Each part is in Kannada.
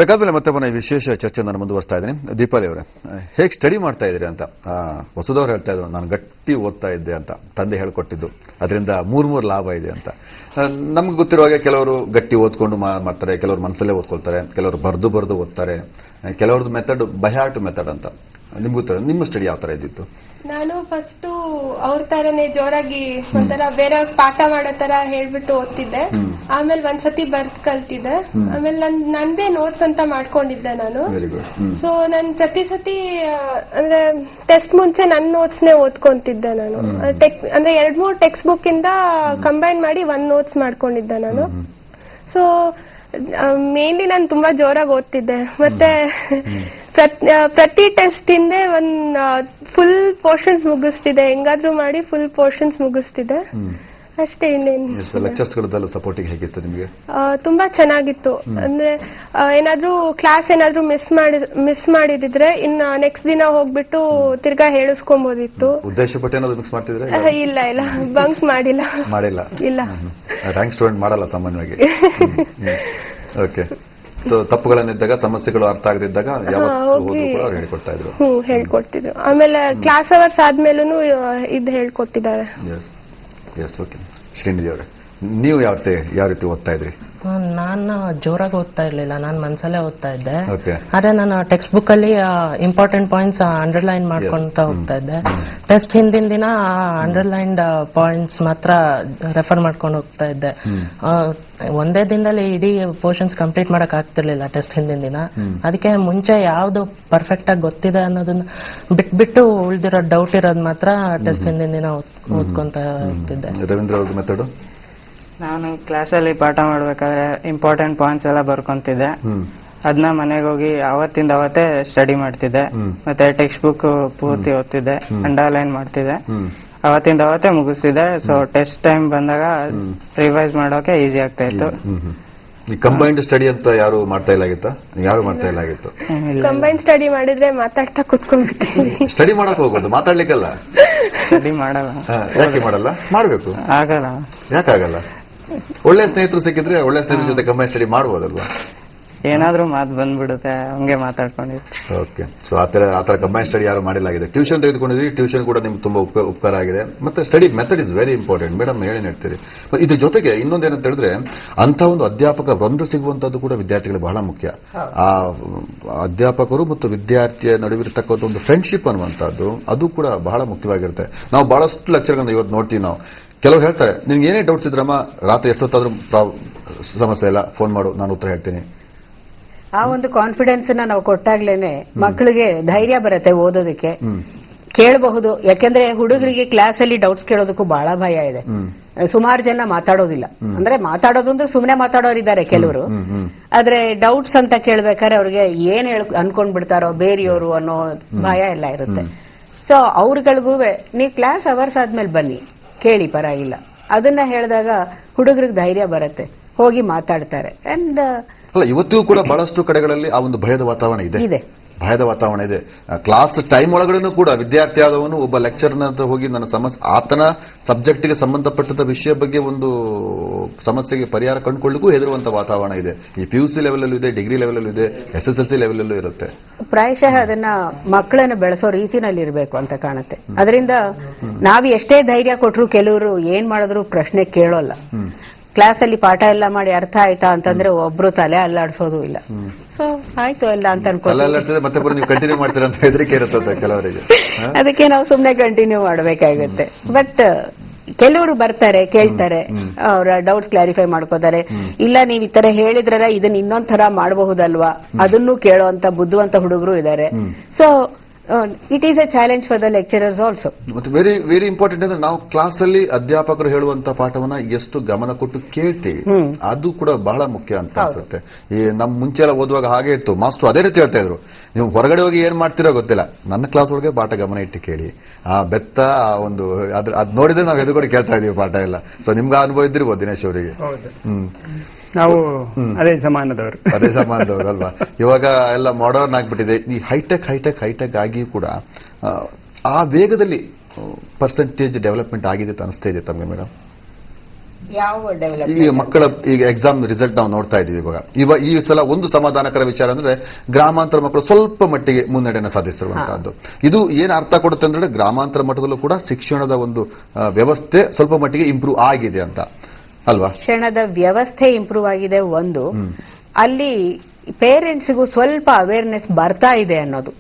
ಬೇಕಾದ್ಮೇಲೆ ಮತ್ತೆ ಈ ವಿಶೇಷ ಚರ್ಚೆ ನಾನು ಮುಂದುವರಿಸ್ತಾ ಇದ್ದೀನಿ. ದೀಪಾಲಿ ಅವರೇ, ಹೇಗೆ ಸ್ಟಡಿ ಮಾಡ್ತಾ ಇದ್ದೀರಿ ಅಂತ ವಸುದವ್ರು ಹೇಳ್ತಾ ಇದ್ರು, ನಾನು ಗಟ್ಟಿ ಓದ್ತಾ ಇದ್ದೆ ಅಂತ, ತಂದೆ ಹೇಳ್ಕೊಟ್ಟಿದ್ದು, ಅದರಿಂದ ಮೂರು ಲಾಭ ಇದೆ ಅಂತ. ನಮ್ಗೆ ಗೊತ್ತಿರೋ ಹಾಗೆ ಕೆಲವರು ಗಟ್ಟಿ ಓದ್ಕೊಂಡು ಮಾಡ್ತಾರೆ, ಕೆಲವರು ಮನಸ್ಸಲ್ಲೇ ಓದ್ಕೊಳ್ತಾರೆ, ಕೆಲವರು ಬರೆದು ಓದ್ತಾರೆ, ಕೆಲವ್ರದ್ದು ಮೆಥಡ್ ಬಯಾಟ್ ಮೆಥಡ್ ಅಂತ. ನಿಮ್ಗೆ ಗೊತ್ತಿರೋ ನಿಮ್ಮ ಸ್ಟಡಿ ಯಾವ ತರ ಇದ್ದಿತ್ತು? ನಾನು ಫಸ್ಟ್ ಅವ್ರ ತರನೇ ಜೋರಾಗಿ ಒಂಥರ ಬೇರೆಯವ್ರ ಪಾಠ ಮಾಡೋ ತರ ಹೇಳ್ಬಿಟ್ಟು ಓದ್ತಿದ್ದೆ. ಆಮೇಲೆ ಒಂದ್ಸತಿ ಬರ್ದ್ ಕಲ್ತಿದ್ದೆ. ಆಮೇಲೆ ನಂದೇ ನೋಟ್ಸ್ ಅಂತ ಮಾಡ್ಕೊಂಡಿದ್ದೆ ನಾನು. ಸೊ ನಾನು ಪ್ರತಿ ಸತಿ ಅಂದ್ರೆ ಟೆಸ್ಟ್ ಮುಂಚೆ ನನ್ ನೋಟ್ಸ್ ನೇ ಓದ್ಕೊಂತಿದ್ದೆ ನಾನು. ಅಂದ್ರೆ 2-3 ಟೆಕ್ಸ್ಟ್ ಬುಕ್ ಇಂದ ಕಂಬೈನ್ ಮಾಡಿ ಒಂದ್ ನೋಟ್ಸ್ ಮಾಡ್ಕೊಂಡಿದ್ದೆ ನಾನು. ಸೊ ಮೇನ್ಲಿ ನಾನು ತುಂಬಾ ಜೋರಾಗಿ ಓದ್ತಿದ್ದೆ. ಮತ್ತೆ ಪ್ರತಿ ಟೆಸ್ಟ್ ಹಿಂದೆ ಒಂದ್ ಫುಲ್ ಪೋರ್ಷನ್ಸ್ ಮುಗಿಸ್ತಿದ್ದೆ, ಹೆಂಗಾದ್ರೂ ಮಾಡಿ ಫುಲ್ ಪೋರ್ಷನ್ಸ್ ಮುಗಿಸ್ತಿದ್ದೆ ಅಷ್ಟೇ. ಇನ್ನೇನು ಸಪೋರ್ಟಿಂಗ್ ಹೇಗಿತ್ತು ನಿಮಗೆ? ತುಂಬಾ ಚೆನ್ನಾಗಿತ್ತು. ಅಂದ್ರೆ ಏನಾದ್ರೂ ಕ್ಲಾಸ್ ಏನಾದ್ರೂ ಮಿಸ್ ಮಾಡಿದ್ರೆ ಇನ್ನ ನೆಕ್ಸ್ಟ್ ದಿನ ಹೋಗ್ಬಿಟ್ಟು ತಿರ್ಗಾ ಹೇಳಿಸ್ಕೊಬೋದಿತ್ತು. ಉದ್ದೇಶಪಟ್ಟು ಏನಾದ್ರು ಮಿಕ್ಸ್ ಮಾಡ್ತಿದ್ರೆ? ಇಲ್ಲ ಬಂಕ್ ಮಾಡಿಲ್ಲ. ಇಲ್ಲ, ರ್ಯಾಂಕ್ ಸ್ಟೂಡೆಂಟ್ ಮಾಡಲ್ಲ ಸಾಮಾನ್ಯವಾಗಿ. ಓಕೆ, ತಪ್ಪುಗಳನ್ನಿದ್ದಾಗ, ಸಮಸ್ಯೆಗಳು ಅರ್ಥ ಆಗದಿದ್ದಾಗ ಹೇಳ್ಕೊಡ್ತಾ ಇದ್ರು. ಹೇಳ್ಕೊಡ್ತಿದ್ರು. ಆಮೇಲೆ ಕ್ಲಾಸ್ ಅವರ್ಸ್ ಆದ್ಮೇಲೂ ಇದು ಹೇಳ್ಕೊಟ್ಟಿದ್ದಾರೆ. ಓಕೆ, ಶ್ರೀನಿಧಿ ಅವರೇ, ನೀವು ಯಾವ ರೀತಿ ಓದ್ತಾ ಇದ್ರಿ? ನಾನು ಜೋರಾಗಿ ಓದ್ತಾ ಇರ್ಲಿಲ್ಲ, ನಾನು ಮನ್ಸಲ್ಲೇ ಓದ್ತಾ ಇದ್ದೆ. ಆದ್ರೆ ನಾನು ಟೆಕ್ಸ್ಟ್ ಬುಕ್ ಅಲ್ಲಿ ಇಂಪಾರ್ಟೆಂಟ್ ಪಾಯಿಂಟ್ಸ್ ಅಂಡರ್ಲೈನ್ ಮಾಡ್ಕೊಂತ ಹೋಗ್ತಾ ಇದ್ದೆ. ಟೆಸ್ಟ್ ಹಿಂದಿನ ದಿನ ಅಂಡರ್ಲೈನ್ಡ್ ಪಾಯಿಂಟ್ಸ್ ಮಾತ್ರ ರೆಫರ್ ಮಾಡ್ಕೊಂಡು ಹೋಗ್ತಾ ಇದ್ದೆ. ಒಂದೇ ದಿನದಲ್ಲಿ ಇಡೀ ಪೋರ್ಷನ್ಸ್ ಕಂಪ್ಲೀಟ್ ಮಾಡಕ್ ಆಗ್ತಿರ್ಲಿಲ್ಲ ಟೆಸ್ಟ್ ಹಿಂದಿನ ದಿನ. ಅದಕ್ಕೆ ಮುಂಚೆ ಯಾವ್ದು ಪರ್ಫೆಕ್ಟ್ ಆಗಿ ಗೊತ್ತಿದೆ ಅನ್ನೋದನ್ನ ಬಿಟ್ಬಿಟ್ಟು ಉಳಿದಿರೋ ಡೌಟ್ ಇರೋದು ಮಾತ್ರ ಟೆಸ್ಟ್ ಹಿಂದಿನ ದಿನ ಓದ್ಕೊಂತ ಹೋಗ್ತಿದ್ದೆ. ರವೀಂದ್ರ ಅವ್ರ ಮೆಥಡ್? ನಾನು ಕ್ಲಾಸಲ್ಲಿ ಪಾಠ ಮಾಡ್ಬೇಕಾದ್ರೆ ಇಂಪಾರ್ಟೆಂಟ್ ಪಾಯಿಂಟ್ಸ್ ಎಲ್ಲ ಬರ್ಕೊಂತಿದ್ದೆ. ಅದನ್ನ ಮನೆಗೆ ಹೋಗಿ ಅವತ್ತಿಂದ ಅವತ್ತೇ ಸ್ಟಡಿ ಮಾಡ್ತಿದ್ದೆ. ಮತ್ತೆ ಟೆಕ್ಸ್ಟ್ ಬುಕ್ ಪೂರ್ತಿ ಓದ್ತಿದ್ದೆ, ಅಂಡರ್ಲೈನ್ ಮಾಡ್ತಿದ್ದೆ, ಅವತ್ತಿಂದ ಅವತ್ತೇ ಮುಗಿಸ್ತಿದ್ದೆ. ಸೊ ಟೆಸ್ಟ್ ಟೈಮ್ ಬಂದಾಗ ರಿವೈಸ್ ಮಾಡೋಕೆ ಈಸಿ ಆಗ್ತಾ ಇತ್ತು. ಕಂಬೈನ್ಡ್ ಸ್ಟಡಿ ಅಂತ ಯಾರು ಮಾಡ್ತಾ ಇಲ್ಲ ಆಗಿತ್ತು? ಕಂಬೈನ್ ಸ್ಟಡಿ ಮಾಡಿದ್ರೆ ಮಾತಾಡ್ತಾ ಕುತ್ಕೊಂಡ್ಬಿಡ್ತೀನಿ. ಸ್ಟಡಿ ಮಾಡಕ್ ಹೋಗೋದು, ಮಾತಾಡ್ಲಿಕ್ಕಲ್ಲ. ಸ್ಟಡಿ ಮಾಡಲ್ಲ. ಯಾಕೆ ಮಾಡಲ್ಲ? ಮಾಡ್ಬೇಕು. ಆಗಲ್ಲ. ಯಾಕಾಗಲ್ಲ? ಒಳ್ಳೆ ಸ್ನೇಹಿತರು ಸಿಕ್ಕಿದ್ರೆ ಒಳ್ಳೆ ಸ್ನೇಹಿತರ ಜೊತೆ ಕಂಬೈನ್ ಸ್ಟಡಿ ಮಾಡ್ಬೋದಲ್ವಾ? ಏನಾದ್ರೂ ಮಾತು ಬಂದ್ಬಿಡುತ್ತೆ, ಹಂಗೆ ಮಾತಾಡ್ಕೊಂಡಿರ್ತೀವಿ. ಓಕೆ, ಸೊ ಆತರ ಕಂಬೈನ್ ಸ್ಟಡಿ ಯಾರು ಮಾಡಿಲ್ಲಾಗಿದೆ. ಟ್ಯೂಷನ್ ತೆಗೆದುಕೊಂಡಿದ್ರಿ, ಟ್ಯೂಷನ್ ಕೂಡ ನಿಮ್ಗೆ ತುಂಬಾ ಉಪಕಾರ ಆಗಿದೆ. ಮತ್ತೆ study method is very important. Madam ಹೇಳಿ ಹೇಳ್ತೀರಿ. ಇದ್ರ ಜೊತೆಗೆ ಇನ್ನೊಂದೇನಂತ ಹೇಳಿದ್ರೆ, ಅಂತ ಒಂದು ಅಧ್ಯಾಪಕ ವೃಂದ ಸಿಗುವಂತದ್ದು ಕೂಡ ವಿದ್ಯಾರ್ಥಿಗಳಿಗೆ ಬಹಳ ಮುಖ್ಯ. ಆ ಅಧ್ಯಾಪಕರು ಮತ್ತು ವಿದ್ಯಾರ್ಥಿಯ ನಡುವಿರತಕ್ಕಂಥ ಒಂದು ಫ್ರೆಂಡ್ಶಿಪ್ ಅನ್ನುವಂಥದ್ದು ಅದು ಕೂಡ ಬಹಳ ಮುಖ್ಯವಾಗಿರುತ್ತೆ. ನಾವು ಬಹಳಷ್ಟು ಲೆಕ್ಚರ್ಗಳನ್ನ ಇವತ್ತು ನೋಡ್ತೀವಿ. ನಾವು ಕೆಲವರು ಹೇಳ್ತಾರೆ, ನಿಮ್ಗೆ ಏನೇ ಡೌಟ್ಸ್ ಇದ್ರಮ್ಮ ರಾತ್ರಿ ಎಷ್ಟೊತ್ತಾದ್ರೂ ಸಮಸ್ಯೆ ಇಲ್ಲ, ಫೋನ್ ಮಾಡು, ನಾನು ಉತ್ತರ ಹೇಳ್ತೀನಿ. ಆ ಒಂದು ಕಾನ್ಫಿಡೆನ್ಸ್ ನಾವು ಕೊಟ್ಟಾಗ್ಲೇನೆ ಮಕ್ಕಳಿಗೆ ಧೈರ್ಯ ಬರುತ್ತೆ ಓದೋದಕ್ಕೆ. ಕೇಳಬಹುದು, ಯಾಕೆಂದ್ರೆ ಹುಡುಗರಿಗೆ ಕ್ಲಾಸ್ ಅಲ್ಲಿ ಡೌಟ್ಸ್ ಕೇಳೋದಕ್ಕೂ ಬಹಳ ಭಯ ಇದೆ. ಸುಮಾರು ಜನ ಮಾತಾಡೋದಿಲ್ಲ. ಅಂದ್ರೆ ಮಾತಾಡೋದು ಅಂದ್ರೆ ಸುಮ್ನೆ ಮಾತಾಡೋರಿದ್ದಾರೆ ಕೆಲವರು. ಆದ್ರೆ ಡೌಟ್ಸ್ ಅಂತ ಕೇಳ್ಬೇಕಾದ್ರೆ ಅವ್ರಿಗೆ ಏನ್ ಅನ್ಕೊಂಡ್ ಬಿಡ್ತಾರೋ ಬೇರೆಯವರು ಅನ್ನೋ ಭಯ ಎಲ್ಲ ಇರುತ್ತೆ. ಸೊ ಅವ್ರಗಳಿಗೂ ನೀವು ಕ್ಲಾಸ್ ಅವರ್ಸ್ ಆದ್ಮೇಲೆ ಬನ್ನಿ, ಕೇಳಿ, ಪರವಾಗಿಲ್ಲ. ಅದನ್ನ ಹೇಳಿದಾಗ ಹುಡುಗರಿಗೆ ಧೈರ್ಯ ಬರುತ್ತೆ, ಹೋಗಿ ಮಾತಾಡ್ತಾರೆ. ಅಂಡ್ ಅಲ್ಲ, ಇವತ್ತಿಗೂ ಕೂಡ ಬಹಳಷ್ಟು ಕಡೆಗಳಲ್ಲಿ ಆ ಒಂದು ಭಯದ ವಾತಾವರಣ ಇದೆ. ಭಯದ ವಾತಾವರಣ ಇದೆ. ಕ್ಲಾಸ್ ಟೈಮ್ ಒಳಗಡೆನೂ ಕೂಡ ವಿದ್ಯಾರ್ಥಿ ಆದವನು ಒಬ್ಬ ಲೆಕ್ಚರ್ನ ಅಂತ ಹೋಗಿ ನನ್ನ ಸಮಸ್ಯೆ, ಆತನ ಸಬ್ಜೆಕ್ಟ್ಗೆ ಸಂಬಂಧಪಟ್ಟಂತ ವಿಷಯ ಬಗ್ಗೆ ಒಂದು ಸಮಸ್ಯೆಗೆ ಪರಿಹಾರ ಕಂಡುಕೊಳ್ಳಿಗೂ ಹೆದರುವಂತ ವಾತಾವರಣ ಇದೆ. ಈ PUC ಲೆವೆಲ್ ಇದೆ, ಡಿಗ್ರಿ ಲೆವೆಲ್ ಇದೆ, SSLC ಲೆವೆಲ್ ಇರುತ್ತೆ. ಪ್ರಾಯಶಃ ಅದನ್ನ ಮಕ್ಕಳನ್ನು ಬೆಳೆಸೋ ರೀತಿನಲ್ಲಿ ಇರಬೇಕು ಅಂತ ಕಾಣುತ್ತೆ. ಅದರಿಂದ ನಾವು ಎಷ್ಟೇ ಧೈರ್ಯ ಕೊಟ್ರು ಕೆಲವರು ಏನ್ ಮಾಡಿದ್ರು ಪ್ರಶ್ನೆ ಕೇಳೋಲ್ಲ. ಕ್ಲಾಸ್ ಅಲ್ಲಿ ಪಾಠ ಎಲ್ಲ ಮಾಡಿ ಅರ್ಥ ಆಯ್ತಾ ಅಂತಂದ್ರೆ ಒಬ್ರು ತಲೆ ಅಲ್ಲಾಡ್ಸೋದು ಇಲ್ಲ. ಸೊ ಆಯ್ತು ಎಲ್ಲ ಅಂತ ಕಂಟಿನ್ಯೂ ಮಾಡ್ತೀರಾ ಅಂತ ಹೆದರಿಕೆ ಇರುತ್ತೆ ಕೆಲವರಿಗೆ. ಅದಕ್ಕೆ ನಾವು ಸುಮ್ನೆ ಕಂಟಿನ್ಯೂ ಮಾಡಬೇಕಾಗುತ್ತೆ. ಬಟ್ ಕೆಲವರು ಬರ್ತಾರೆ, ಕೇಳ್ತಾರೆ, ಅವರ ಡೌಟ್ಸ್ ಕ್ಲಾರಿಫೈ ಮಾಡ್ಕೋತಾರೆ. ಇಲ್ಲ ನೀವ್ ಈ ತರ ಹೇಳಿದ್ರಲ್ಲ, ಇದನ್ನ ಇನ್ನೊಂದ್ ತರ ಮಾಡಬಹುದಲ್ವಾ, ಅದನ್ನು ಕೇಳೋಂತ ಬುದ್ಧಿವಂತ ಹುಡುಗರು ಇದ್ದಾರೆ. So it is A challenge for the lecturers also. ಮತ್ತೆ ವೆರಿ ವೆರಿ ಇಂಪಾರ್ಟೆಂಟ್ ಅಂದ್ರೆ ನಾವು ಕ್ಲಾಸ್ ಅಲ್ಲಿ ಅಧ್ಯಾಪಕರು ಹೇಳುವಂತ ಪಾಠವನ್ನ ಎಷ್ಟು ಗಮನ ಕೊಟ್ಟು ಕೇಳ್ತೀವಿ, ಅದು ಕೂಡ ಬಹಳ ಮುಖ್ಯ ಅಂತ ಅನ್ಸುತ್ತೆ. ಈ ನಮ್ ಮುಂಚೆ ಎಲ್ಲ ಓದುವಾಗ ಹಾಗೆ ಇತ್ತು, ಮಾಸ್ಟರ್ ಅದೇ ರೀತಿ ಹೇಳ್ತಾ ಇದ್ರು, ನೀವು ಹೊರಗಡೆ ಹೋಗಿ ಏನ್ ಮಾಡ್ತಿರೋ ಗೊತ್ತಿಲ್ಲ, ನನ್ನ ಕ್ಲಾಸ್ ಒಳಗೆ ಪಾಠ ಗಮನ ಇಟ್ಟು ಕೇಳಿ. ಆ ಬೆತ್ತ ಒಂದು ಅದ್ ನೋಡಿದ್ರೆ ನಾವು ಎದುರುಗಡೆ ಕೇಳ್ತಾ ಇದೀವಿ ಪಾಠ ಎಲ್ಲ. ಸೊ ನಿಮ್ಗೆ ಅನುಭವ ಇದ್ದಿರ್ಬೋದು ದಿನೇಶ್ ಅವರಿಗೆ. ನಾವು ಅದೇ ಸಮಾನದವರು ಅಲ್ವಾ? ಇವಾಗ ಎಲ್ಲ ಮಾಡರ್ನ್ ಆಗ್ಬಿಟ್ಟಿದೆ. ಈ ಹೈಟೆಕ್ ಆಗಿಯೂ ಕೂಡ ಆ ವೇಗದಲ್ಲಿ ಪರ್ಸೆಂಟೇಜ್ ಡೆವಲಪ್ಮೆಂಟ್ ಆಗಿದೆ ಅಂತ ಅನಿಸ್ತಾ ಇದೆ ತಮಗೆ ಮೇಡಮ್? ಯಾವ ಈಗ ಡೆವಲಪ್ಮೆಂಟ್ ಮಕ್ಕಳ ಈಗ ಎಕ್ಸಾಮ್ ರಿಸಲ್ಟ್ ನಾವು ನೋಡ್ತಾ ಇದೀವಿ ಇವಾಗ ಈ ಸಲ ಒಂದು ಸಮಾಧಾನಕರ ವಿಚಾರ ಅಂದ್ರೆ ಗ್ರಾಮಾಂತರ ಮಕ್ಕಳು ಸ್ವಲ್ಪ ಮಟ್ಟಿಗೆ ಮುನ್ನಡೆನ ಸಾಧಿಸಿರುವಂತಹದ್ದು. ಇದು ಏನ್ ಅರ್ಥ ಕೊಡುತ್ತೆ ಅಂದ್ರೆ ಗ್ರಾಮಾಂತರ ಮಟ್ಟದಲ್ಲೂ ಕೂಡ ಶಿಕ್ಷಣದ ಒಂದು ವ್ಯವಸ್ಥೆ ಸ್ವಲ್ಪ ಮಟ್ಟಿಗೆ ಇಂಪ್ರೂವ್ ಆಗಿದೆ ಅಂತ ಅಲ್ವಾ? ಶಿಕ್ಷಣದ ವ್ಯವಸ್ಥೆ ಇಂಪ್ರೂವ್ ಆಗಿದೆ ಒಂದು, ಅಲ್ಲಿ ಪೇರೆಂಟ್ಸ್ಗೂ ಸ್ವಲ್ಪ ಅವೇರ್ನೆಸ್ ಬರ್ತಾ ಇದೆ ಅನ್ನೋದು.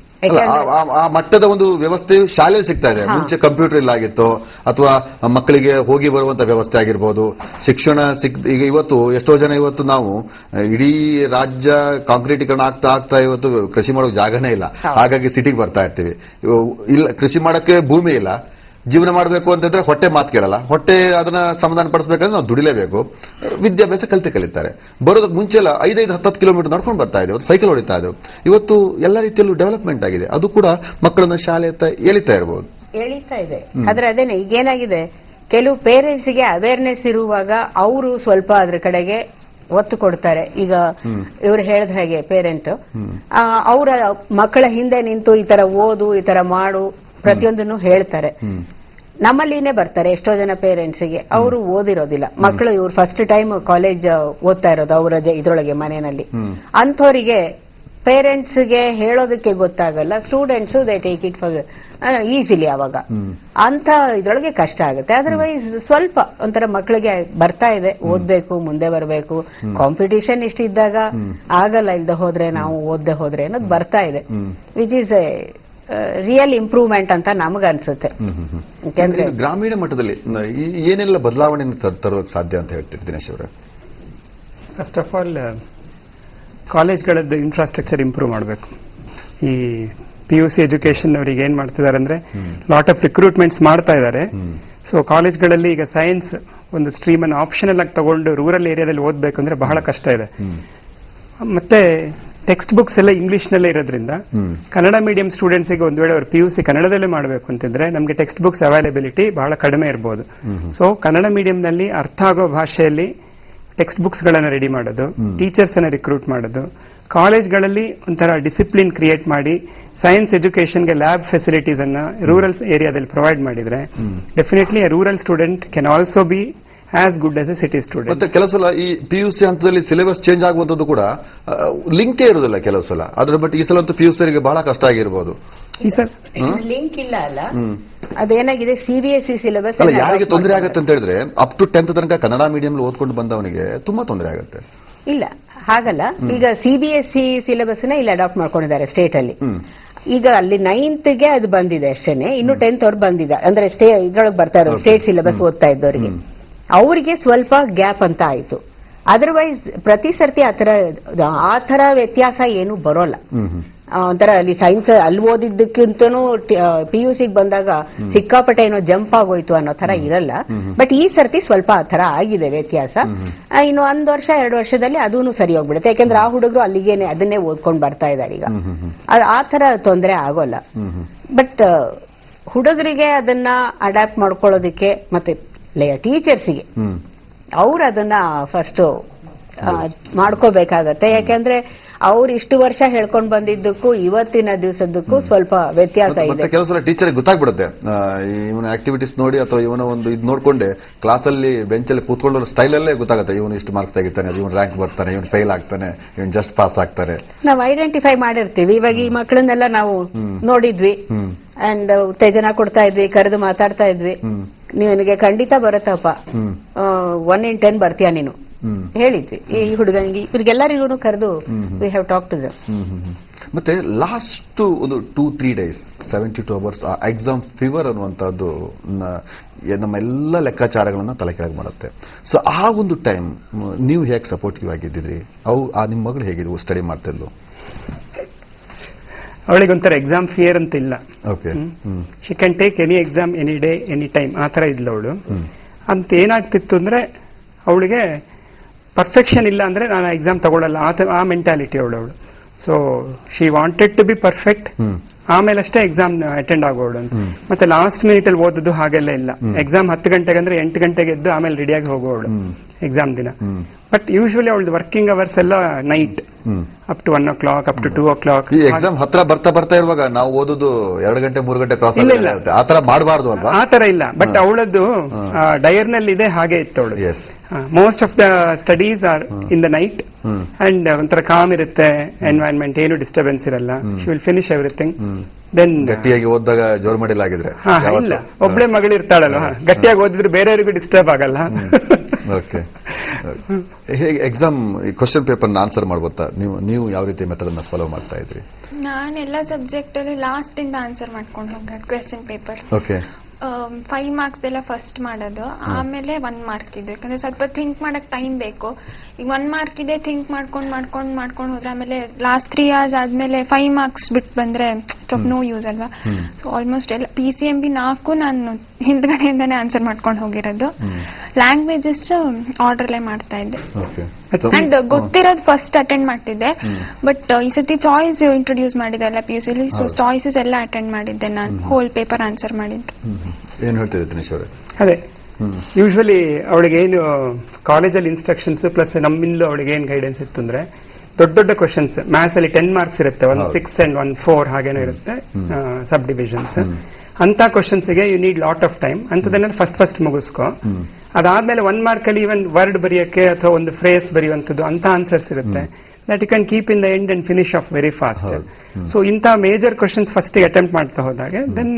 ಆ ಮಟ್ಟದ ಒಂದು ವ್ಯವಸ್ಥೆಯು ಶಾಲೆಯಲ್ಲಿ ಸಿಗ್ತಾ ಇದೆ. ಮುಂಚೆ ಕಂಪ್ಯೂಟರ್ ಇಲ್ಲ ಆಗಿತ್ತು, ಅಥವಾ ಮಕ್ಕಳಿಗೆ ಹೋಗಿ ಬರುವಂತ ವ್ಯವಸ್ಥೆ ಆಗಿರ್ಬೋದು. ಶಿಕ್ಷಣ ಈಗ ಇವತ್ತು ಎಷ್ಟೋ ಜನ ಇವತ್ತು ನಾವು ಇಡೀ ರಾಜ್ಯ ಕಾಂಕ್ರೀಟೀಕರಣ ಆಗ್ತಾ ಇವತ್ತು ಕೃಷಿ ಮಾಡೋ ಜಾಗನೇ ಇಲ್ಲ, ಹಾಗಾಗಿ ಸಿಟಿಗೆ ಬರ್ತಾ ಇರ್ತೀವಿ. ಇಲ್ಲ ಕೃಷಿ ಮಾಡಕ್ಕೆ ಭೂಮಿ ಇಲ್ಲ, ಜೀವನ ಮಾಡಬೇಕು ಅಂತಂದ್ರೆ ಹೊಟ್ಟೆ ಮಾತು ಕೇಳಲ್ಲ, ಹೊಟ್ಟೆ ಅದನ್ನ ಸಮಾಧಾನ ಪಡಿಸಬೇಕಂದ್ರೆ ನಾವು ದುಡಿಲೇಬೇಕು. ವಿದ್ಯಾಭ್ಯಾಸ ಕಲಿತಾರೆ. ಬರೋದಕ್ಕೆ ಮುಂಚೆ ಎಲ್ಲ 5-10 ಕಿಲೋಮೀಟರ್ ನಡ್ಕೊಂಡು ಬರ್ತಾ ಇದ್ರು, ಸೈಕಲ್ ಹೊಡಿತಾ ಇದ್ರು. ಇವತ್ತು ಎಲ್ಲ ರೀತಿಯಲ್ಲೂ ಡೆವಲಪ್ಮೆಂಟ್ ಆಗಿದೆ. ಅದು ಕೂಡ ಮಕ್ಕಳನ್ನ ಶಾಲೆ ಎಳಿತಾ ಇರಬಹುದು, ಎಳಿತಾ ಇದೆ. ಆದ್ರೆ ಅದೇನೆ ಈಗೇನಾಗಿದೆ, ಕೆಲವು ಪೇರೆಂಟ್ಸ್ಗೆ ಅವೇರ್ನೆಸ್ ಇರುವಾಗ ಅವರು ಸ್ವಲ್ಪ ಅದ್ರ ಕಡೆಗೆ ಒತ್ತು ಕೊಡ್ತಾರೆ. ಈಗ ಇವ್ರು ಹೇಳಿದ ಹಾಗೆ ಪೇರೆಂಟ್ ಅವರ ಮಕ್ಕಳ ಹಿಂದೆ ನಿಂತು ಈ ತರ ಓದು, ಈ ತರ ಮಾಡು, ಪ್ರತಿಯೊಂದನ್ನು ಹೇಳ್ತಾರೆ. ನಮ್ಮಲ್ಲಿನೇ ಬರ್ತಾರೆ ಎಷ್ಟೋ ಜನ ಪೇರೆಂಟ್ಸ್ಗೆ, ಅವರು ಓದಿರೋದಿಲ್ಲ ಮಕ್ಕಳು, ಇವ್ರು ಫಸ್ಟ್ ಟೈಮ್ ಕಾಲೇಜ್ ಓದ್ತಾ ಇರೋದು ಅವರ ಇದ್ರೊಳಗೆ ಮನೆಯಲ್ಲಿ. ಅಂಥವರಿಗೆ ಪೇರೆಂಟ್ಸ್ಗೆ ಹೇಳೋದಕ್ಕೆ ಗೊತ್ತಾಗಲ್ಲ, students they take it for easily. ಅವಾಗ ಅಂತ ಇದ್ರೊಳಗೆ ಕಷ್ಟ ಆಗುತ್ತೆ. ಅದರ್ವೈಸ್ ಸ್ವಲ್ಪ ಒಂಥರ ಮಕ್ಕಳಿಗೆ ಬರ್ತಾ ಇದೆ, ಓದ್ಬೇಕು, ಮುಂದೆ ಬರಬೇಕು, ಕಾಂಪಿಟಿಷನ್ ಇಷ್ಟಿದ್ದಾಗ ಆಗಲ್ಲ ಇಲ್ದೆ ಹೋದ್ರೆ, ನಾವು ಓದ್ದೆ ಹೋದ್ರೆ ಅನ್ನೋದು ಬರ್ತಾ ಇದೆ, which is A real improvement ಅಂತ ನಮಗನ್ಸುತ್ತೆ. ಗ್ರಾಮೀಣ ಮಟ್ಟದಲ್ಲಿ ಏನೆಲ್ಲ ಬದಲಾವಣೆ ತರೋಕೆ ಸಾಧ್ಯ ಅಂತ ಹೇಳ್ತೀರಿ ದಿನೇಶ್ ಅವರೇ? ಫಸ್ಟ್ ಆಫ್ ಆಲ್ ಕಾಲೇಜ್ಗಳದ್ದು ಇನ್ಫ್ರಾಸ್ಟ್ರಕ್ಚರ್ ಇಂಪ್ರೂವ್ ಮಾಡಬೇಕು. ಈ PUC ಎಜುಕೇಶನ್ ಅವರಿಗೆ ಏನ್ ಮಾಡ್ತಿದ್ದಾರೆ ಅಂದ್ರೆ ಲಾಟ್ ಆಫ್ ರಿಕ್ರೂಟ್ಮೆಂಟ್ಸ್ ಮಾಡ್ತಾ ಇದ್ದಾರೆ. ಸೊ ಕಾಲೇಜ್ಗಳಲ್ಲಿ ಈಗ ಸೈನ್ಸ್ ಒಂದು ಸ್ಟ್ರೀಮ್ ಅನ್ನು ಆಪ್ಷನಲ್ ಆಗಿ ತಗೊಂಡು ರೂರಲ್ ಏರಿಯಾದಲ್ಲಿ ಓದ್ಬೇಕಂದ್ರೆ ಬಹಳ ಕಷ್ಟ ಇದೆ. ಮತ್ತೆ ಟೆಕ್ಸ್ಟ್ ಬುಕ್ಸ್ ಎಲ್ಲ ಇಂಗ್ಲಿಷ್ ನಲ್ಲೇ ಇರೋದ್ರಿಂದ ಕನ್ನಡ ಮೀಡಿಯಂ ಸ್ಟೂಡೆಂಟ್ಸ್ಗೆ ಒಂದ್ ವೇಳೆ ಅವರು PUC ಕನ್ನಡದಲ್ಲೇ ಮಾಡಬೇಕು ಅಂತಿದ್ರೆ ನಮಗೆ ಟೆಕ್ಸ್ಟ್ ಬುಕ್ಸ್ ಅವೈಲಬಿಲಿಟಿ ಬಹಳ ಕಡಿಮೆ ಇರಬಹುದು. ಸೊ ಕನ್ನಡ ಮೀಡಿಯಂನಲ್ಲಿ ಅರ್ಥ ಆಗೋ ಭಾಷೆಯಲ್ಲಿ ಟೆಕ್ಸ್ಟ್ ಬುಕ್ಸ್ ಗಳನ್ನ ರೆಡಿ ಮಾಡೋದು, ಟೀಚರ್ಸ್ ಅನ್ನ ರಿಕ್ರೂಟ್ ಮಾಡೋದು, ಕಾಲೇಜ್ಗಳಲ್ಲಿ ಒಂಥರ ಡಿಸಿಪ್ಲಿನ್ ಕ್ರಿಯೇಟ್ ಮಾಡಿ ಸೈನ್ಸ್ ಎಜುಕೇಶನ್ಗೆ ಲ್ಯಾಬ್ ಫೆಸಿಲಿಟೀಸ್ ಅನ್ನ ರೂರಲ್ ಏರಿಯಾದಲ್ಲಿ ಪ್ರೊವೈಡ್ ಮಾಡಿದ್ರೆ definitely rural student can also be as good as A city student. ಮತ್ತೆ ಕೆಲವು ಸಲ ಈ PUC ಹಂತದಲ್ಲಿ ಸಿಲೆಬಸ್ ಚೇಂಜ್ ಆಗುವಂತದ್ದು ಕೂಡ ಲಿಂಕೇ ಇರುವುದಿಲ್ಲ ಕೆಲವು ಸಲ. ಅದ್ರ ಬಟ್ ಈ ಸಲ ಅಂತೂ PUC ಬಹಳ ಕಷ್ಟ ಆಗಿರ್ಬೋದು. ಲಿಂಕ್ ಇಲ್ಲ ಅಲ್ಲ, ಅದೇನಾಗಿದೆ CBSE ಸಿಲೆಬಸ್ ಅಲ್ಲ, ಯಾರಿಗೆ ತೊಂದರೆ ಆಗುತ್ತೆ ಅಂತ ಹೇಳಿದ್ರೆ ಅಪ್ ಟು 10th ತನಕ ಕನ್ನಡ ಮೀಡಿಯಂ ಓದ್ಕೊಂಡು ಬಂದವನಿಗೆ ತುಂಬಾ ತೊಂದರೆ ಆಗುತ್ತೆ. ಇಲ್ಲ ಹಾಗಲ್ಲ, ಈಗ CBSE ಸಿಲೆಬಸ್ ನ ಇಲ್ಲಿ ಅಡಾಪ್ಟ್ ಮಾಡ್ಕೊಂಡಿದ್ದಾರೆ ಸ್ಟೇಟ್ ಅಲ್ಲಿ. ಈಗ ಅಲ್ಲಿ 9th ಅದು ಬಂದಿದೆ ಅಷ್ಟೇನೆ, ಇನ್ನು 10th ಅವ್ರು ಬಂದಿದೆ ಅಂದ್ರೆ ಇದ್ರೊಳಗೆ ಬರ್ತಾ ಇರೋದು ಸ್ಟೇಟ್ ಸಿಲೆಬಸ್ ಓದ್ತಾ ಇದ್ದವರಿಗೆ, ಅವರಿಗೆ ಸ್ವಲ್ಪ ಗ್ಯಾಪ್ ಅಂತ ಆಯ್ತು. ಅದರ್ವೈಸ್ ಪ್ರತಿ ಸರ್ತಿ ಆ ತರ ವ್ಯತ್ಯಾಸ ಏನು ಬರೋಲ್ಲ. ಒಂಥರ ಅಲ್ಲಿ ಸೈನ್ಸ್ ಅಲ್ಲಿ ಓದಿದ್ದಕ್ಕಿಂತನೂ PUC ಬಂದಾಗ ಸಿಕ್ಕಾಪಟ್ಟೆ ಏನೋ ಜಂಪ್ ಆಗೋಯ್ತು ಅನ್ನೋ ತರ ಇರಲ್ಲ. ಬಟ್ ಈ ಸರ್ತಿ ಸ್ವಲ್ಪ ಆ ತರ ಆಗಿದೆ ವ್ಯತ್ಯಾಸ. ಇನ್ನು 1 ವರ್ಷ 2 ವರ್ಷದಲ್ಲಿ ಅದೂ ಸರಿ ಹೋಗ್ಬಿಡುತ್ತೆ, ಯಾಕಂದ್ರೆ ಆ ಹುಡುಗರು ಅಲ್ಲಿಗೇನೆ ಅದನ್ನೇ ಓದ್ಕೊಂಡು ಬರ್ತಾ ಇದ್ದಾರೆ ಈಗ. ಆ ತರ ತೊಂದರೆ ಆಗೋಲ್ಲ. ಬಟ್ ಹುಡುಗರಿಗೆ ಅದನ್ನ ಅಡಾಪ್ಟ್ ಮಾಡ್ಕೊಳ್ಳೋದಕ್ಕೆ ಮತ್ತೆ ಟೀಚರ್ಸ್ಗೆ ಅವ್ರು ಅದನ್ನ ಫಸ್ಟ್ ಮಾಡ್ಕೋಬೇಕಾಗತ್ತೆ. ಯಾಕಂದ್ರೆ ಅವ್ರು ಇಷ್ಟು ವರ್ಷ ಹೇಳ್ಕೊಂಡ್ ಬಂದಿದ್ದಕ್ಕೂ ಇವತ್ತಿನ ದಿವಸದಕ್ಕೂ ಸ್ವಲ್ಪ ವ್ಯತ್ಯಾಸ ಇದೆ. ಕೆಲವು ಸಲ ಟೀಚರ್ ಗೊತ್ತಾಗ್ಬಿಡುತ್ತೆ, ಇವನ ಆಕ್ಟಿವಿಟೀಸ್ ನೋಡಿ ಅಥವಾ ಇವನ ಒಂದು ಇದು ನೋಡ್ಕೊಂಡೆ ಕ್ಲಾಸಲ್ಲಿ ಬೆಂಚಲ್ಲಿ ಕೂತ್ಕೊಳ್ಳೋ ಸ್ಟೈಲ್ ಅಲ್ಲೇ ಗೊತ್ತಾಗುತ್ತೆ, ಇವನು ಇಷ್ಟು ಮಾರ್ಕ್ಸ್ ತೆಗಿತಾನೆ, ಇವನು ರ್ಯಾಂಕ್ ಬರ್ತಾನೆ, ಇವನು ಫೇಲ್ ಆಗ್ತಾನೆ, ಇವನು ಜಸ್ಟ್ ಪಾಸ್ ಆಗ್ತಾರೆ. ನಾವು ಐಡೆಂಟಿಫೈ ಮಾಡಿರ್ತೀವಿ. ಇವಾಗ ಈ ಮಕ್ಕಳನ್ನೆಲ್ಲ ನಾವು ನೋಡಿದ್ವಿ ಅಂಡ್ ಉತ್ತೇಜನ ಕೊಡ್ತಾ ಇದ್ವಿ, ಕರೆದು ಮಾತಾಡ್ತಾ ಇದ್ವಿ. ನಿನಗೆ ಖಂಡಿತ ಬರುತ್ತಪ್ಪ, 1 in 10 ಬರ್ತೀಯ ನೀನು ಹೇಳಿದ್ವಿ ಈ ಹುಡುಗನಿಗೆ. ಇವ್ರಿಗೆಲ್ಲರಿಗೂ ಕರೆದು we have talk to them. ಮತ್ತೆ ಲಾಸ್ಟ್ ಒಂದು 2-3 days 72 hours ಎಕ್ಸಾಮ್ ಫೀವರ್ ಅನ್ನುವಂಥದ್ದು ನಮ್ಮ ಎಲ್ಲ ಲೆಕ್ಕಾಚಾರಗಳನ್ನ ತಲೆ ಕೆಳಗೆ ಮಾಡುತ್ತೆ. ಸೊ ಆ ಒಂದು ಟೈಮ್ ನೀವು ಹೇಗೆ ಸಪೋರ್ಟಿವ್ ಆಗಿದ್ದಿದ್ರಿ? ನಿಮ್ಮ ಮಗಳು ಹೇಗಿದ್ವು ಸ್ಟಡಿ ಮಾಡ್ತಿದ್ಲು? ಅವಳಿಗೊಂಥರ ಎಕ್ಸಾಮ್ ಫಿಯರ್ ಅಂತ ಇಲ್ಲ. She can take any exam any day any time, ಆ ತರ ಇದ್ಲು ಅವಳು. ಅಂತ ಏನಾಗ್ತಿತ್ತು ಅಂದ್ರೆ ಅವಳಿಗೆ ಪರ್ಫೆಕ್ಷನ್ ಇಲ್ಲ ಅಂದ್ರೆ ನಾನು ಎಕ್ಸಾಮ್ ತಗೊಳ್ಳಲ್ಲ, ಆ ಮೆಂಟಾಲಿಟಿ ಅವಳು. So she wanted to be perfect, ಆಮೇಲೆ ಅಷ್ಟೇ ಎಕ್ಸಾಮ್ ಅಟೆಂಡ್ ಆಗೋಳು ಅಂತ. ಮತ್ತೆ ಲಾಸ್ಟ್ ಮಿನಿಟ್ ಅಲ್ಲಿ ಓದೋದು ಹಾಗೆಲ್ಲ ಇಲ್ಲ. ಎಕ್ಸಾಮ್ 10 ಗಂಟೆಗೆ ಅಂದ್ರೆ 8 ಗಂಟೆಗೆ ಎದ್ದು ಆಮೇಲೆ ರೆಡಿಯಾಗಿ ಹೋಗೋಳು. ಎಕ್ಸಾಮ್ ದಿನ. ಬಟ್ ಯೂಶುವಲಿ ಅವಳದು ವರ್ಕಿಂಗ್ ಅವರ್ಸ್ ಎಲ್ಲ night up to 1 o'clock up to 2 o'clock. ಈ ಎಕ್ಸಾಮ್ ಹತ್ರ ಬರ್ತಾ ಇರುವಾಗ ನಾವು ಓದೋದು 2 ಗಂಟೆ 3 ಗಂಟೆ ಕ್ರಾಸ್ ಆಗುತ್ತೆ, ಆತರ ಮಾಡಬಾರ್ದು ಅಲ್ವಾ? ಆ ತರ ಇಲ್ಲ, ಬಟ್ ಅವಳದ್ದು ಡಯರ್ನಲ್ಲಿ ಇದೆ, ಹಾಗೆ ಇತ್ತು ಅವಳು. Yes, most of the studies are in the night and ಒಂಥರ ಕಾಮ್ ಇರುತ್ತೆ ಎನ್ವೈರನ್ಮೆಂಟ್, ಏನು ಡಿಸ್ಟರ್ಬೆನ್ಸ್ ಇರಲ್ಲ. She will finish everything. Then ಗಟ್ಟಿಯಾಗಿ ಓದಿದಾಗ ಜೋರ್ ಮಾಡಿಲ್ಲಾಗಿದ್ರೆ ಇಲ್ಲ, ಒಬ್ಳೆ ಮಗಳು ಇರ್ತಾಳಲ್ವಾ, ಗಟ್ಟಿಯಾಗಿ ಓದಿದ್ರೆ ಬೇರೆಯವರಿಗೂ ಡಿಸ್ಟರ್ಬ್ ಆಗಲ್ಲ. ಓಕೆ. ಹೇಗೆ ಎಕ್ಸಾಮ್ ಕ್ವಶನ್ ಪೇಪರ್ ಆನ್ಸರ್ ಮಾಡ್ಬೋತಾ? ನೀವು ಯಾವ ರೀತಿ ಮೆಥಡ್ ಅನ್ನ ಫಾಲೋ ಮಾಡ್ತಾ ಇದ್ರಿ? ನಾನು ಎಲ್ಲ ಸಬ್ಜೆಕ್ಟ್ ಅಲ್ಲಿ ಲಾಸ್ಟ್ ಇಂದ ಆನ್ಸರ್ ಮಾಡ್ಕೊಂಡು ಹೋಗ ಕ್ವೆಶ್ಚನ್ ಪೇಪರ್. ಓಕೆ. 5 ಮಾರ್ಕ್ಸ್ ಎಲ್ಲ ಫಸ್ಟ್ ಮಾಡೋದು, ಆಮೇಲೆ 1 ಮಾರ್ಕ್ ಇದೆ. ಯಾಕಂದ್ರೆ ಸ್ವಲ್ಪ ಥಿಂಕ್ ಮಾಡಕ್ ಟೈಮ್ ಬೇಕು. ಈಗ 1 ಮಾರ್ಕ್ ಇದೆ, ಥಿಂಕ್ ಮಾಡ್ಕೊಂಡು ಹೋದ್ರೆ ಆಮೇಲೆ ಲಾಸ್ಟ್ 3 hours ಆದ್ಮೇಲೆ 5 ಮಾರ್ಕ್ಸ್ ಬಿಟ್ಟು ಬಂದ್ರೆ ಸ್ವಲ್ಪ ನೋ ಯೂಸ್ ಅಲ್ವಾ. ಸೊ ಆಲ್ಮೋಸ್ಟ್ ಎಲ್ಲ PCMB 4 ನಾನು ಹಿಂದ್ಗಡೆಯಿಂದಾನೇ ಆನ್ಸರ್ ಮಾಡ್ಕೊಂಡು ಹೋಗಿರೋದು. ಲ್ಯಾಂಗ್ವೇಜಸ್ ಆರ್ಡರ್ಲೇ ಮಾಡ್ತಾ ಇದ್ದೆ. ಅಂಡ್ ಗೊತ್ತಿರೋದು ಫಸ್ಟ್ ಅಟೆಂಡ್ ಮಾಡ್ತಿದ್ದೆ, ಬಟ್ ಈ ಸತಿ ಚಾಯ್ಸ್ ಇಂಟ್ರೊಡ್ಯೂಸ್ ಮಾಡಿದಲ್ಲ PUC, ಸೊ ಚಾಯ್ಸಸ್ ಎಲ್ಲ ಅಟೆಂಡ್ ಮಾಡಿದ್ದೆ ನಾನು, ಹೋಲ್ ಪೇಪರ್ ಆನ್ಸರ್ ಮಾಡಿದ್ದು. ಏನ್ ಹೇಳ್ತಿದ್ದೆ ದಿನೇಶ್ ಅವರೇ? ಅದೇ ಯೂಶುವಲಿ ಅವಳಿಗೆ ಏನು ಕಾಲೇಜಲ್ಲಿ ಇನ್ಸ್ಟ್ರಕ್ಷನ್ಸ್ ಪ್ಲಸ್ ನಮ್ಮಿಂದ ಅವಳಿಗೆ ಏನ್ ಗೈಡೆನ್ಸ್ ಇತ್ತು ಅಂದ್ರೆ, ದೊಡ್ಡ ಕ್ವಶನ್ಸ್ ಮ್ಯಾಥ್ಸ್ ಅಲ್ಲಿ 10 ಮಾರ್ಕ್ಸ್ ಇರುತ್ತೆ, 1 6 and 1 4 ಹಾಗೇನೋ ಇರುತ್ತೆ ಸಬ್ ಡಿವಿಷನ್ಸ್. ಅಂತ ಕ್ವಶನ್ಸ್ ಗೆ you need lot of time. ಅಂತದನ್ನ ಫಸ್ಟ್ ಮುಗಿಸ್ಕೊ. ಅದಾದ್ಮೇಲೆ 1 ಮಾರ್ಕ್ ಅಲ್ಲಿ ಇವನ್ ವರ್ಡ್ ಬರೆಯಕ್ಕೆ ಅಥವಾ ಒಂದು ಫ್ರೇಸ್ ಬರೆಯುವಂಥದ್ದು ಅಂತ ಆನ್ಸರ್ಸ್ ಇರುತ್ತೆ, that you can keep in the end and finish off very fast. So ಇಂಥ ಮೇಜರ್ ಕ್ವಶನ್ಸ್ ಫಸ್ಟ್ ಅಟೆಂಪ್ಟ್ ಮಾಡ್ತಾ ಹೋದಾಗ ದೆನ್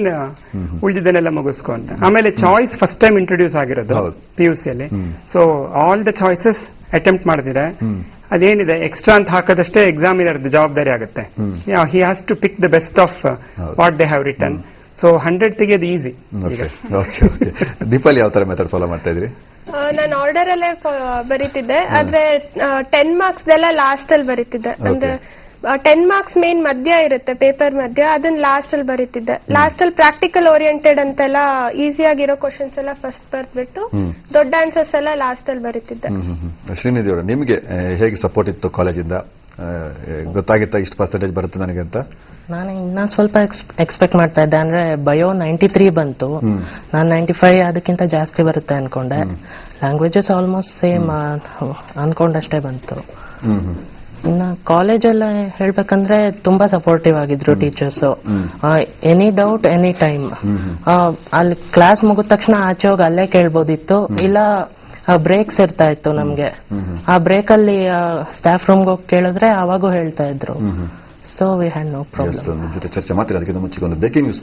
ಉಳಿದಿದ್ದನ್ನೆಲ್ಲ ಮುಗಿಸ್ಕೊ ಅಂತ. ಆಮೇಲೆ ಚಾಯ್ಸ್ ಫಸ್ಟ್ ಟೈಮ್ ಇಂಟ್ರೊಡ್ಯೂಸ್ ಆಗಿರೋದು PUC ಅಲ್ಲಿ. So all the choices attempt ಮಾಡಿದ್ರೆ ಅದೇನಿದೆ ಎಕ್ಸ್ಟ್ರಾ ಅಂತ ಹಾಕೋದಷ್ಟೇ ಎಕ್ಸಾಮಿನರ್ದು ಜವಾಬ್ದಾರಿ ಆಗುತ್ತೆ. He has to pick the best of what they have written. So 100 ತೆಗೆಯೋದು ಈಸಿ. ದೀಪಾಲಿ ಯಾವ ತರ ಮೆಥಡ್ ಫಾಲೋ ಮಾಡ್ತಾ ಇದ್ರಿ? ನಾನು ಆರ್ಡರ್ ಅಲ್ಲೇ ಬರೀತಿದ್ದೆ, ಆದ್ರೆ 10 ಮಾರ್ಕ್ಸ್ ಎಲ್ಲ ಲಾಸ್ಟ್ ಅಲ್ಲಿ ಬರೀತಿದ್ದೆ. ಅಂದ್ರೆ 10 ಮಾರ್ಕ್ಸ್ ಮೇನ್ ಮಧ್ಯ ಇರುತ್ತೆ, ಪೇಪರ್ ಮಧ್ಯ, ಅದನ್ನ ಲಾಸ್ಟ್ ಅಲ್ಲಿ ಬರೀತಿದ್ದೆ. ಲಾಸ್ಟ್ ಅಲ್ಲಿ ಪ್ರಾಕ್ಟಿಕಲ್ ಓರಿಯೆಂಟೆಡ್ ಅಂತೆಲ್ಲ ಈಸಿ ಆಗಿರೋ ಕ್ವಶನ್ಸ್ ಎಲ್ಲ ಫಸ್ಟ್ ಬರ್ದ್ಬಿಟ್ಟು ದೊಡ್ಡ ಆನ್ಸರ್ಸ್ ಎಲ್ಲ ಲಾಸ್ಟ್ ಅಲ್ಲಿ ಬರೀತಿದ್ದೆ. ಶ್ರೀನಿಧಿ ಅವರು, ನಿಮ್ಗೆ ಹೇಗೆ ಸಪೋರ್ಟ್ ಇತ್ತು ಕಾಲೇಜಿಂದ? ಗೊತ್ತಾಗಿತ್ತ ಇಷ್ಟು ಪರ್ಸೆಂಟೇಜ್ ಬರುತ್ತೆ ನನಗೆ ಅಂತ? ನಾನು ಇನ್ನ ಸ್ವಲ್ಪ ಎಕ್ಸ್ಪೆಕ್ಟ್ ಮಾಡ್ತಾ ಇದ್ದೆ. ಅಂದ್ರೆ ಬಯೋ 93 ಬಂತು, ನಾನು 95 ಅದಕ್ಕಿಂತ ಜಾಸ್ತಿ ಬರುತ್ತೆ ಅನ್ಕೊಂಡೆ. ಲ್ಯಾಂಗ್ವೇಜಸ್ ಆಲ್ಮೋಸ್ಟ್ ಸೇಮ್ ಅನ್ಕೊಂಡಷ್ಟೇ ಬಂತು. ಇನ್ನ ಕಾಲೇಜೆಲ್ಲ ಹೇಳ್ಬೇಕಂದ್ರೆ ತುಂಬಾ ಸಪೋರ್ಟಿವ್ ಆಗಿದ್ರು teachers. Any doubt any time, ಅಲ್ಲಿ ಕ್ಲಾಸ್ ಮುಗಿದ ತಕ್ಷಣ ಆಚೆ ಹೋಗಿ ಅಲ್ಲೇ ಕೇಳ್ಬೋದಿತ್ತು, ಇಲ್ಲ ಬ್ರೇಕ್ಸ್ ಇರ್ತಾ ಇತ್ತು ನಮ್ಗೆ. ಆ ಬ್ರೇಕ್ ಅಲ್ಲಿ ಸ್ಟಾಫ್ ರೂಮ್ಗೆ ಹೋಗಿ ಕೇಳಿದ್ರೆ ಅವಾಗೂ ಹೇಳ್ತಾ ಇದ್ರು. So we had no problem. ಜೊತೆ ಚರ್ಚೆ ಮಾತ್ರ ಅದಕ್ಕಿಂತ ಮುಂಚೆ ಒಂದು ಬ್ರೇಕಿಂಗ್ ನ್ಯೂಸ್